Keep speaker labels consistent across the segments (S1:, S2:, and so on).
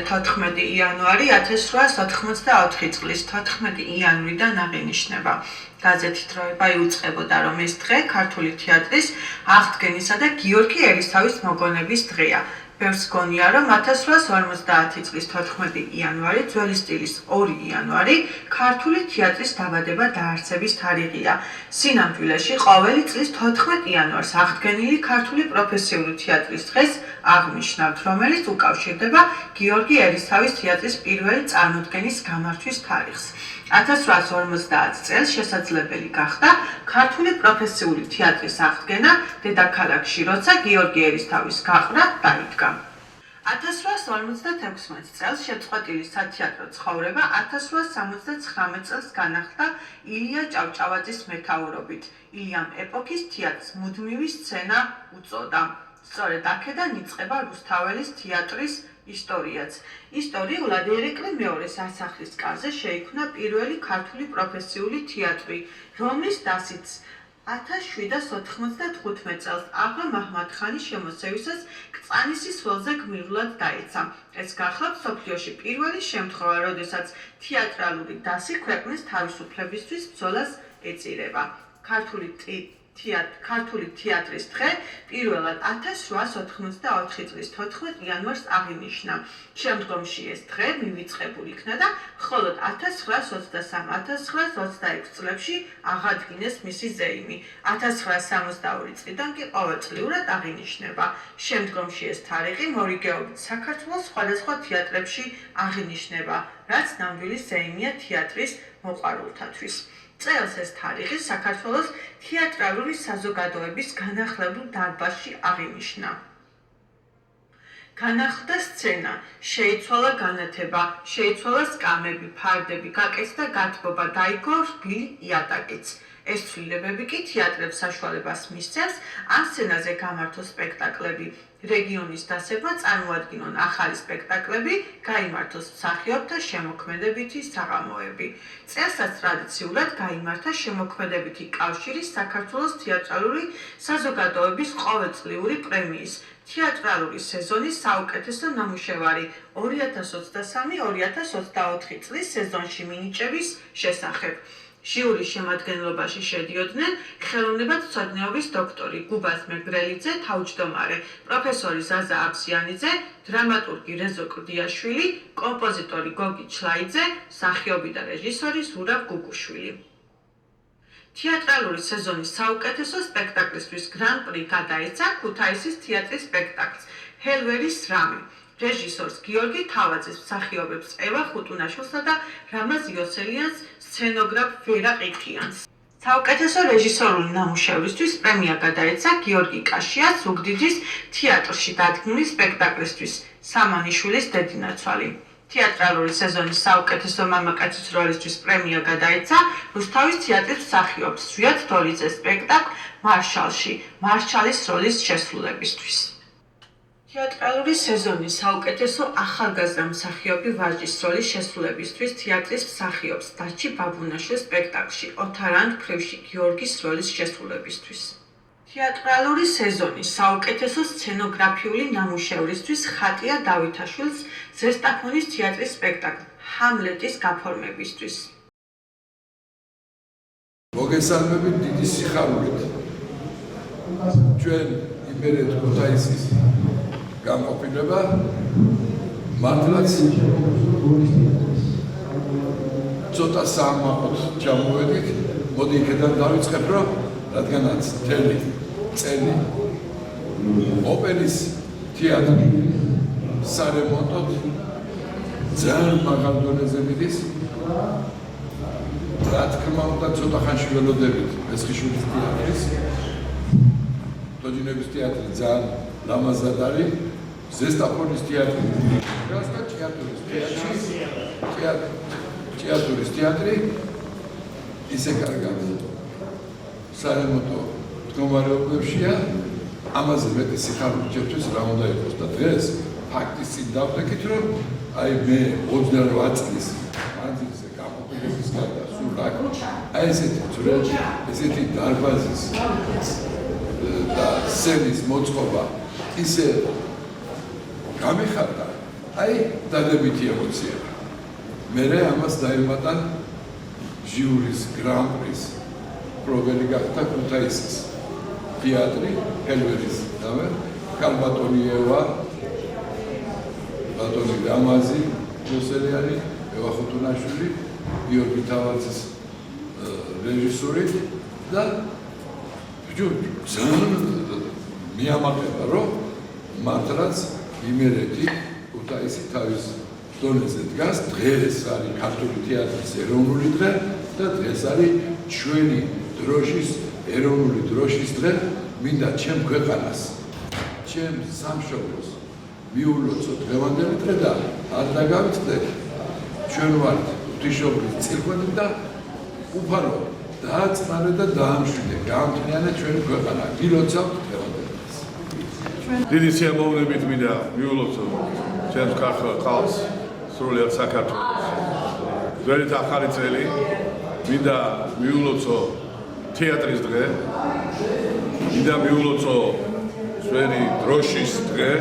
S1: 14 იანვარი 1884 წლის 14 იანვრიდან აღინიშნება. გაზეთი დროება იუწყებოდა, რომ ეს დღე ქართული თეატრის აღდგენისა და გიორგი ერისთავის მოგონების დღეა. ბევრს გონია, რომ 1850 წლის 14 იანვარი ძველი სტილის 2 იანვარი ქართული თეატრის დაბადება დაარსების თარიღია. სინამდვილეში ყოველი წლის 14 იანვარს აღდგენილი ქართული პროფესიული თეატრის დღეს აღნიშნავთ, რომელიც უკავშირდება გიორგი ერისთავის თეატრის პირველი წარმოდგენის გამართვის თარიღს. 1850 წელს შესაძლებელი გახდა ქართული პროფესიული თეატრის აღდგენა დედაქალაქში, როცა გიორგი ერისთავის გაყრა დაიდგა. 1856 წელს შეწყვეტილი სათეატრო ცხოვრება 1879 წელს განახლდა ილია ჭავჭავაძის მეთაურობით. ილიამ ეპოქის თეატრს მუდმივი სცენა უწოდა. სწორედ აქედან იწყება რუსთაველის თეატრის ისტორიაც. ისტორიულად ერიკლი მეორის ასახლის კარზე შეიქმნა პირველი ქართული პროფესიული თეატრი, რომლის დასით 1795 წელს აღა მაჰმად-ხანის შემოსევისას კწანისის ველზე გმირულად დაეცა. ეს გახლავთ მსოფლიოში პირველი შემთხვევა, როდესაც თეატრალური დასი ქვეყნის თავისუფლებისთვის ბრძოლას ეწირება. ქართული თეატრის დღე პირველად 1884 წლის 14 იანვარს აღინიშნა. შემდგომში ეს დღე მივიწყებულ იქნა და მხოლოდ 1923-1926 წლებში აღადგინეს მისი ზეიმი. 1962 წლიდან კი ყოველწლიურად აღინიშნება. შემდგომში ეს თარიღი მორიგეობით საქართველოს სხვადასხვა თეატრებში აღინიშნება, რაც ნამდვილი ზეიმია თეატრის მოყვარულთათვის. წელს ეს თარიღი საქართველოს თეატრალური საზოგადოების განახლებულ დარბაზში აღინიშნა. განახლდა სცენა, შეიცვალა განათება, შეიცვალა სკამები, ფარდები, გაკეთდა გათბობა, დაიგო რბილი იატაკიც. ეს ცვლილებები კი თეატრებს საშუალებას მისცემს ამ სცენაზე გამართო სპექტაკლები. რეგიონის დასებმა წარმოადგინონ ახალი სპექტაკლები, გაიმართოს მსახიობთა შემოქმედებითი საღამოები. წელსაც ტრადიციულად გაიმართა შემოქმედებითი კავშირის საქართველოს თეატრალური საზოგადოების ყოველწლიური პრემიის თეატრალური სეზონის საუკეთესო ნამუშევარი 2023-2024 წლის სეზონში მინიჭების შესახებ. ჟიურის შემადგენლობაში შედიოდნენ ხელოვნებათმცოდნეობის დოქტორი გუბას მეგრელიძე, თავმჯდომარე პროფესორი ზაზა აბზიანიძე, დრამატურგი რეზო კლდიაშვილი, კომპოზიტორი გოგი ჩლაიძე, მსახიობი და რეჟისორი ზურაბ გუგუშვილი. თეატრალური სეზონის საუკეთესო სპექტაკლისთვის გრან-პრი გადაეცა ქუთაისის თეატრის სპექტაკლს ჰელვერის რამი. რეჟისორს გიორგი თავაძეს, მსახიობებს ევა ხუტუნაშვილსა და რამაზ იოსელიანს, სცენოგრაფ ვერა ყიფიანს. საუკეთესო რეჟისორული ნამუშევრისთვის პრემია გადაეცა გიორგი კაშიას ზუგდიდის თეატრში დადგმული სპექტაკლისთვის სამანიშვილის დედინაცვალი. თეატრალური სეზონის საუკეთესო მამაკაცის როლისთვის პრემია გადაეცა რუსთავის თეატრის მსახიობს ზვიად თოლიძეს სპექტაკლ მარშალში მარშალის როლის შესრულებისთვის. თეატრალური სეზონის საუკეთესო ახალგაზრდა მსახიობი ვაჟის როლის შესრულებისთვის თეატრის მსახიობს დაჩი ბაბუნაშვილის სპექტაკლში ოთარან ფრევში გიორგის როლის შესრულებისთვის. თეატრალური სეზონის საუკეთესო სცენოგრაფიული ნამუშევრისთვის ხატია დავითაშვილს ზესტაფონის თეატრის სპექტაკლ ჰამლეტის გაფორმებისთვის.
S2: მოგესალმებით დიდი სიხარულით. ჩვენ იმერეთ ქუთაისის განყოფილება მართლაც ცოტა საამაყოდ ჩამოვედით. მოდი იქიდან დავიწყებ, რომ რადგანაც მთელი წელი ოპერის თეატრი სარემონტოდ ძალიან მაღალ დონეზე მიდის. რა თქმა უნდა, ცოტა ხანში ველოდებით მესხიშვილის თეატრის, თოჯინების თეატრი ძალიან ლამაზად არის. ზესტაფონის თეატრი, გასტა ჭიათურის თეატრი ისე კარგად სარემონტო მდგომარეობებშია. ამაზე მეტი სიხარული ჩემთვის რა უნდა იყოს და დღეს ფაქტის წინ დავდექით, რომ აი მე 28 წლის მანძილზე გამოყენების გარდა სულ აქ აი ესეთი ძვრელი, ესეთი დარბაზის და სცენის მოწყობა ისე გამიხარდა, აი დადებითი ემოციები. მერე ამას დაემატა ჟიურის გრან-პრის პრობელი გახდა ქუთაისის თეატრი, ჰელვერის დავე, კალბატონიევა, ბატონი დამაზი, მოსელიანი, ევა ხუთუნაშვილი, გიორგი თავაძის რეჟისურით და ძალიან მიამაყება, რომ მართლაც იმერეთი ქუთაისი თავის დონეზე დგას, დღეს არის ქართული თეატრის ეროვნული დღე და დღეს არის ჩვენი დროშის ეროვნული დროშის დღე. მინდა ჩემ ქვეყანას, ჩემ სამშობლოს მიულოცოთ დღევანდელი დღე და არ დაგავიწყდეთ ჩვენ ვართ ღვთისმშობლის წირკველი და უფარო დააწმარე და დაამშვიდე, გაამთნიანე ჩვენი ქვეყანა. გილოცავთ დღევანდელი დღეს.
S3: დიდი სიამოვნებით მინდა მიულოცოთ ჩემს ქართულ ხალხს, სრულიად საქართველოს. ძველით ახალი წელი მინდა მიულოცო თეატრის დღე, მინდა მიულოცო ჩვენი დროშის დღე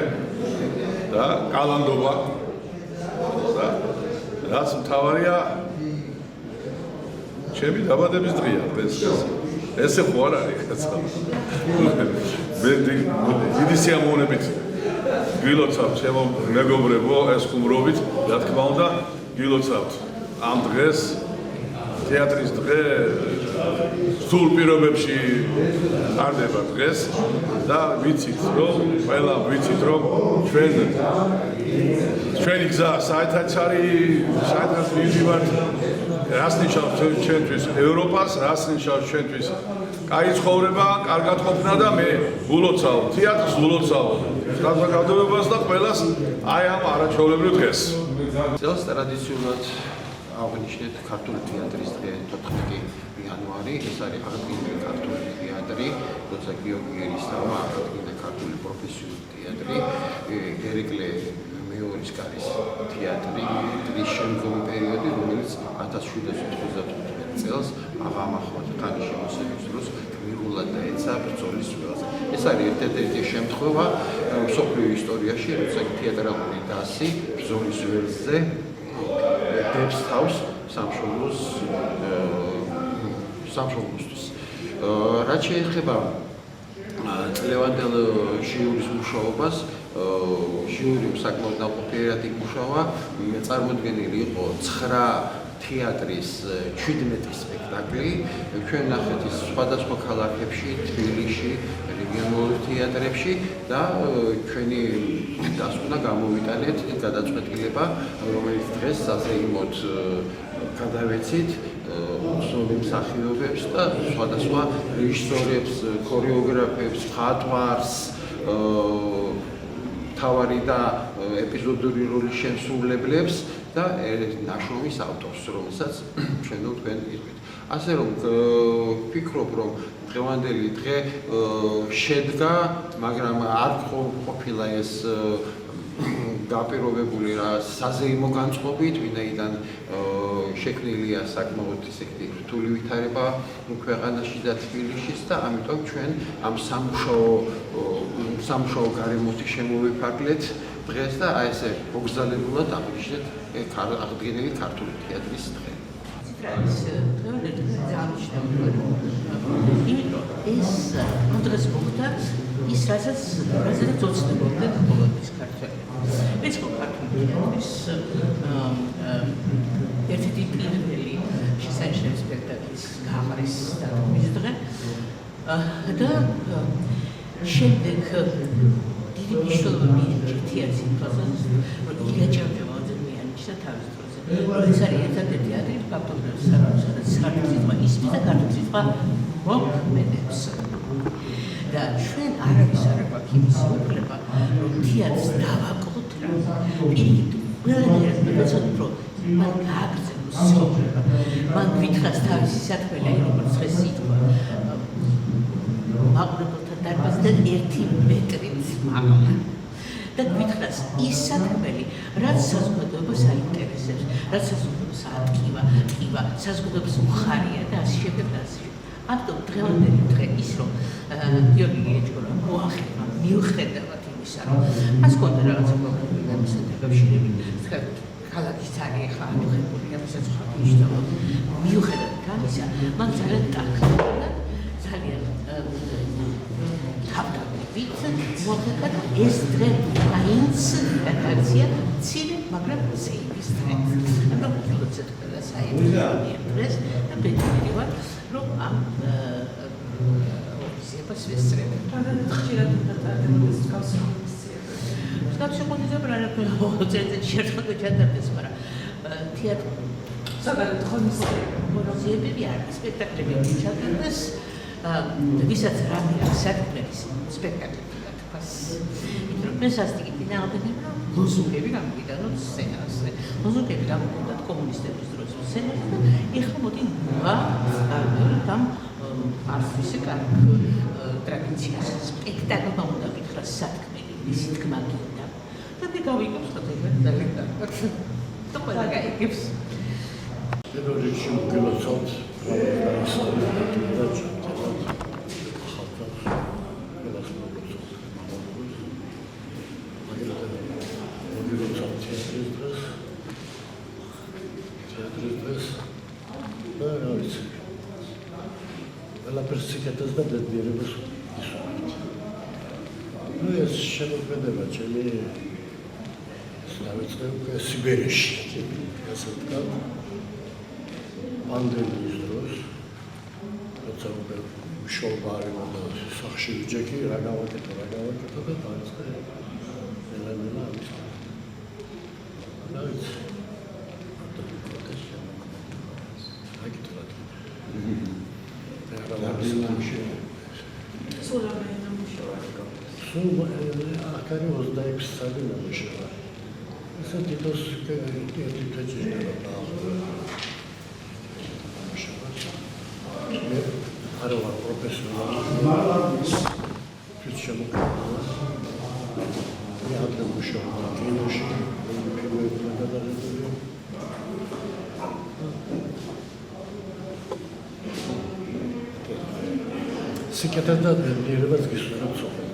S3: და კალანდობა და რაც მთავარია ჩემი დაბადების დღეა დღეს. ესე ხო არ არის კაცო. მე დიდი სიამოვნებით გილოცავთ ჩემო მეგობრებო, ეს ხუმრობით, რა თქმა უნდა, გილოცავთ ამ დღეს, თეატრის დღე სულ პირობებში ტარდება დღეს და ვიცით, რომ ყველა ვიცით, რომ ჩვენი გზა საერთოდ არის მივიდივართ რას ნიშნავს ჩვენთვის ევროპას, რას ნიშნავს ჩვენთვის კაი ცხოვრება, კარგად ყოფნა და მე ულოცავ თეატრს, ულოცავ საზოგადოებას და ყველას აი ამ არაჩვეულებრივ დღეს.
S4: წელს ტრადიციულად აღნიშნეთ ქართული თეატრის დღე 4 იანვარი, ეს არის აღდგენილი ქართული თეატრი, როცა გიორგი ერისთავმა აღადგინა ქართული პროფესიული თეატრი, ერეკლე მეორის კარის თეატრი, ტრის შემდგომი პერიოდი, რომელიც 1795 წელს აღამახვილა ხანის შემოსევების დროს გმირულად დაეცა ბრძოლის ველზე. ეს არის ერთ-ერთი შემთხვევა მსოფლიო ისტორიაში, როცა თეატრალური დასი ბრძოლის ველზე დებს თავს სამშობლოსთვის. რაც შეეხება წლევანდელ ჟიურის მუშაობას, ჟიური საკმაოდ ნაყოფიერად იმუშავა, წარმოდგენილი იყო 9 თეატრის 17 სპექტაკლი, ჩვენ ნახეთ ის სხვადასხვა ქალაქებში, თბილისში, რეგიონულ თეატრებში და ჩვენი დასკვნა გამოვიტანეთ გადაწყვეტილება, რომელიც დღეს საზეიმოდ გადავეცით ცნობილ მსახიობებს და სხვადასხვა რეჟისორებს, ქორეოგრაფებს, მხატვარს, მთავარი და ეპიზოდური როლის შემსრულებლებს და ნაშრომის ავტორს, რომელსაც ჩვენ თქვენ ირკვით. ასე რომ ვფიქრობ, რომ დღევანდელი დღე შედგა, მაგრამ არ ყოფილა ეს გაპირობებული რა საზეიმო განწყობით, ვინაიდან შექმნილია საკმაოდ ისეთი რთული ვითარება ქვეყანაში და თბილისშიც და ამიტომ ჩვენ ამ სამუშაო გარემოში შემოვიფარგლეთ დღეს და აი ესე მოგზაურულად აღნიშნეთ აღდგენილი ქართული თეატრის დღე.
S5: ეს ამ დღეს მოხდა ის რასაც ოცნებობდნენ ყოველთვის ქართველები. ეს ხო ქართული თეატრის ერთ-ერთი პირველი შესანიშნავი სპექტაკლის გაყრის დადგმის დღე და შემდეგ დიდი მნიშვნელობა მიენიჭა თეატრის პროცესს, რომ ილია ჭავჭავაძე მიანიჭა თავის დროზე. ეს არის ერთ-ერთი თეატრი ფაქტობრივად სადაც ქართული სიტყვა ისმის და ქართული სიტყვა მოქმედებს. და ჩვენ არავის არ აქვს იმის უფლება, რომ თეატრს დავაკლოთ რა. პირიქით, ყველანაირად მეგობრებო, რომ მან გააგრძელოს ცხოვრება. მან ვითხრას თავისი საქმე, როგორც დღეს ითქვა. მაყურებელთა დარბაზიდან 1 მეტრით მაღლა. და ვითხრას ის საქმელი, რაც საზოგადოებას აინტერესებს, რაც საზოგადოებას ატკივა, საზოგადოებას უხარია და ასე შემდეგ და ასე. ამიტომ დღევანდელი დღე ის რომ გიორგი ეჭკორა მოახერხა მიუხედავად იმისა რომ მას ჰქონდა რაღაცა პრობლემა ამასთან დაკავშირებით ქალაქის ძალიან ხა ამოხებული ამასაც ხარ ნიშნავ მიუხედავად ამისა მაგ ძალიან ტაქტიკულად ძალიან თავდაპირველად მოხდა ეს დღე მაინც გადააქცია ცირე მაგრამ ზეიმის დღე ანუ როდესაც ყველა საერთოდ დღეს და ბედნიერი ვარ რომ ამ ოპციებას ვესწრებ
S1: ხშირად დაწარდებოდეს
S5: გავსაუბრებ რა წერზე შეერთხა ჩატარდეს მაგრამ თეატრ
S1: საგალეთ
S5: ღონისძიებები არის სპექტაკლები ჩატარდეს ვისაც რამე აქვს საკუთრის სპექტაკლები თქვას იმიტომ მე სასტიკი ნაოდენია ლოზუნგები გამოვიდანოთ სცენაზე ლოზუნგები გამოვიდათ კომუნისტების დროს სცენაზე და ეხლა მოდი ამ არცისი კარგი ტრადიციას სპექტაკლმა უნდა გითხრას სათქმელი მისი თქმა გინდა და მე გავიკითხოთ ეგრე ძალიან კარგად და ყველა გაიგებს
S6: პირველ რიგში მოგილოცავთ რა Persicatez da blednierებას ისურვით. Ну ეს შემოქმედება ჩემი დავიწყე უკვე სიბერიაში, ასე ვთქვათ. პანდემიის დროს, როცა უკვე მშობა არ იმოდა სახში ვიჯექი, რა გავაკეთო და დავიწყე ელემენტა ამის. დავიწყე. Akari 26 საათი ნამუშევრა. ესე თითოს ერთი თვეში შეიძლება მე არ ვარ პროფესიონალი. შემოქმედება. მე ადრე მუშაობდი კინოში, ფილმებში გადაღებები. სიკეთე და ნერვებს გისურვებთ.